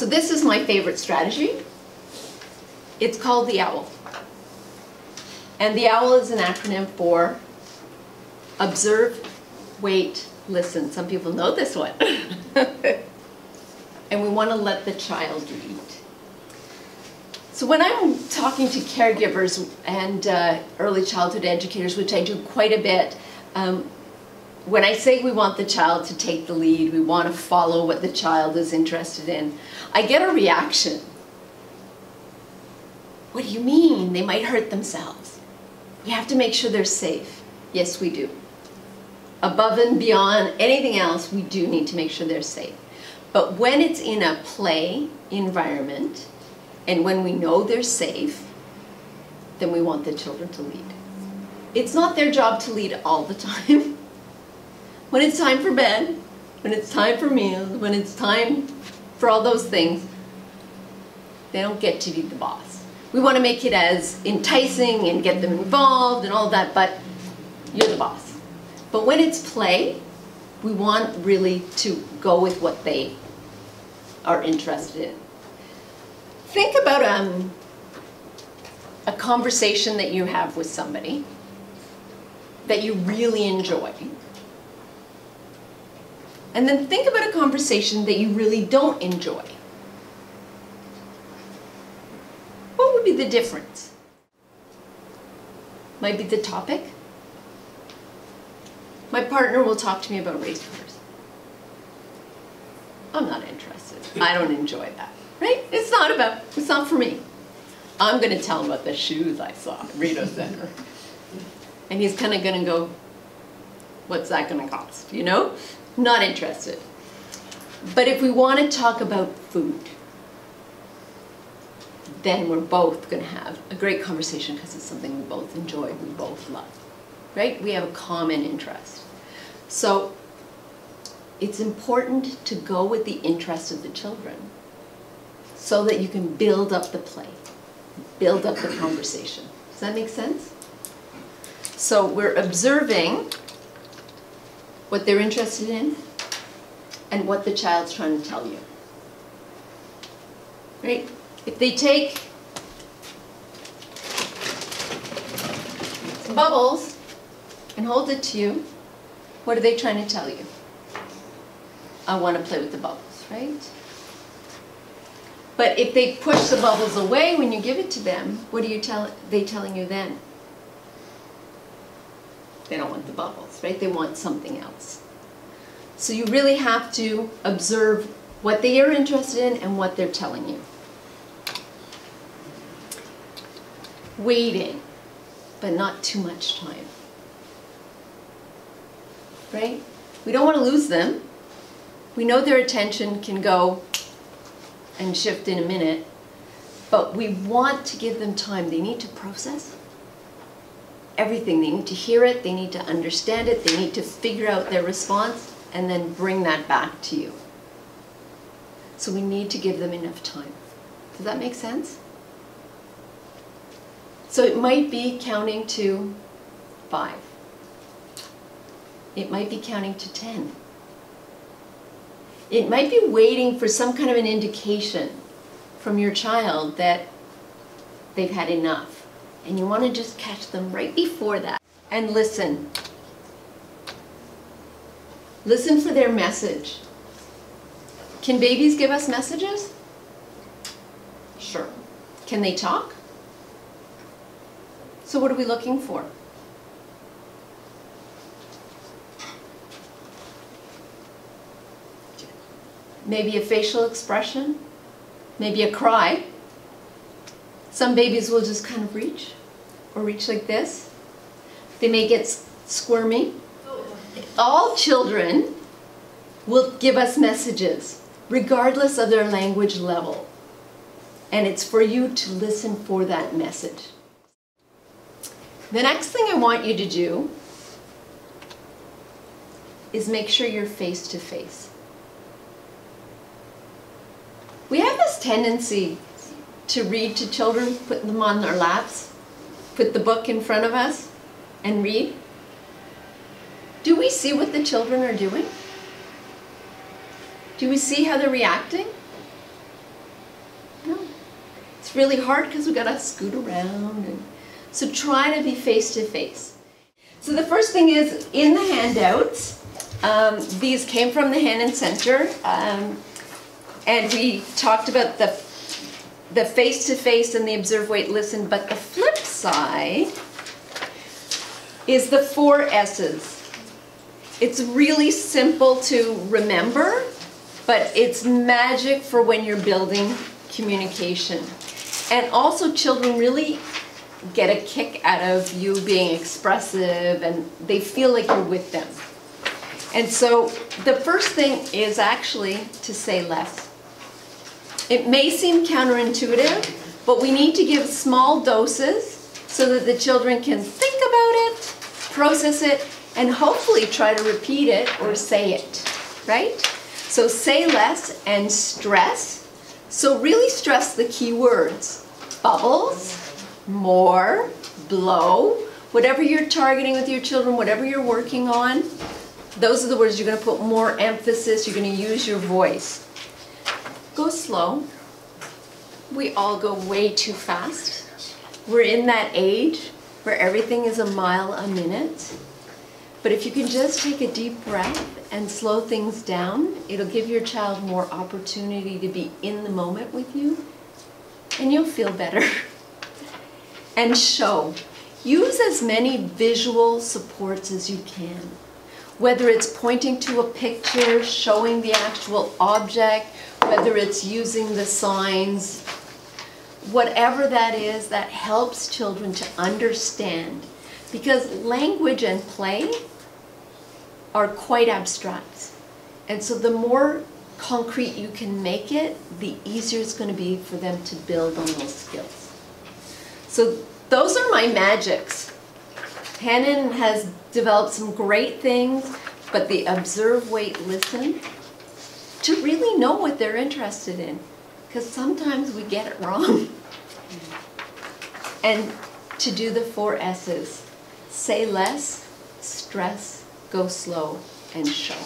So this is my favorite strategy. It's called the OWL. And the OWL is an acronym for observe, wait, listen. Some people know this one. And we want to let the child lead. So when I'm talking to caregivers and early childhood educators, which I do quite a bit, when I say we want the child to take the lead, we want to follow what the child is interested in, I get a reaction. What do you mean? They might hurt themselves. We have to make sure they're safe. Yes, we do. Above and beyond anything else, we do need to make sure they're safe. But when it's in a play environment, and when we know they're safe, then we want the children to lead. It's not their job to lead all the time. When it's time for bed, when it's time for meals, when it's time for all those things, they don't get to be the boss. We want to make it as enticing and get them involved and all that, but you're the boss. But when it's play, we want really to go with what they are interested in. Think about a conversation that you have with somebody that you really enjoy. And then think about a conversation that you really don't enjoy. What would be the difference? Might be the topic. My partner will talk to me about race cars. I'm not interested. I don't enjoy that. Right? It's not for me. I'm going to tell him about the shoes I saw at Rito Center. And he's kind of going to go, what's that going to cost? You know? Not interested. But if we want to talk about food, then we're both going to have a great conversation because it's something we both enjoy, we both love. Right? We have a common interest. So it's important to go with the interest of the children so that you can build up the play, build up the conversation. Does that make sense? So we're observing what they're interested in and what the child's trying to tell you. Right? If they take some bubbles and hold it to you, what are they trying to tell you? I want to play with the bubbles, right? But if they push the bubbles away when you give it to them, what are they telling you then? They don't want the bubbles, right? They want something else. So you really have to observe what they are interested in and what they're telling you. Waiting, but not too much time. Right? We don't want to lose them. We know their attention can go and shift in a minute, but we want to give them time. They need to process everything. They need to hear it, they need to understand it, they need to figure out their response and then bring that back to you. So we need to give them enough time. Does that make sense? So it might be counting to 5. It might be counting to 10. It might be waiting for some kind of an indication from your child that they've had enough. And you want to just catch them right before that. And listen. Listen for their message. Can babies give us messages? Sure. Can they talk? So what are we looking for? Maybe a facial expression, maybe a cry. Some babies will just kind of reach, or reach like this. They may get squirmy. All children will give us messages, regardless of their language level. And it's for you to listen for that message. The next thing I want you to do is make sure you're face to face. We have this tendency to read to children, put them on our laps, put the book in front of us, and read. Do we see what the children are doing? Do we see how they're reacting? It's really hard because we gotta scoot around. So try to be face to face. So the first thing is in the handouts, these came from the Hand and Center, and we talked about the face to face and the observe, wait, listen, but the flip side is the 4 S's. It's really simple to remember, but it's magic for when you're building communication. And also children really get a kick out of you being expressive, and they feel like you're with them. And so the first thing is actually to say less. It may seem counterintuitive, but we need to give small doses so that the children can think about it, process it, and hopefully try to repeat it or say it, right? So say less and stress. So really stress the key words. Bubbles, more, blow, whatever you're targeting with your children, whatever you're working on, those are the words you're going to put more emphasis, you're going to use your voice. Go slow. We all go way too fast. We're in that age where everything is a mile a minute. But if you can just take a deep breath and slow things down, it'll give your child more opportunity to be in the moment with you, and you'll feel better. And show. Use as many visual supports as you can. Whether it's pointing to a picture, showing the actual object, whether it's using the signs, whatever that is, that helps children to understand. Because language and play are quite abstract. And so the more concrete you can make it, the easier it's going to be for them to build on those skills. So those are my magics. Hannon has developed some great things, but the observe, wait, listen, to really know what they're interested in. Because sometimes we get it wrong. And to do the 4 S's. Say less, stress, go slow, and show.